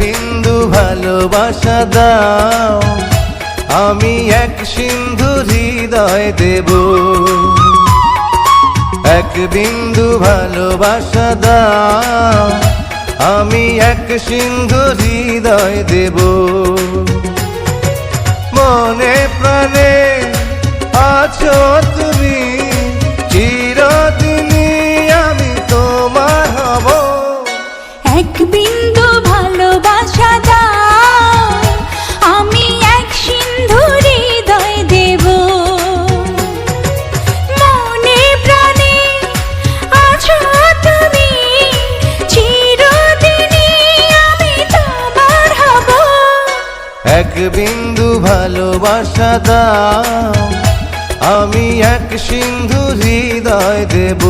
বিন্দু ভালোবাসা দাও, আমি এক সিন্ধু হৃদয় দেব। এক বিন্দু ভালোবাসা দাও, আমি এক সিন্ধু হৃদয় দেব। মনে প্রাণে আছো তুমি, চিরদিনই আমি তোমার হব। এক বিন্দু ভালোবাসা দাও, আমি এক সিন্ধু হৃদয় দেব। মনে প্রাণে আছো তুমি, চিরদিনই আমি তোমার হব। এক বিন্দু ভালোবাসা দাও, আমি এক সিন্ধু হৃদয় দেব।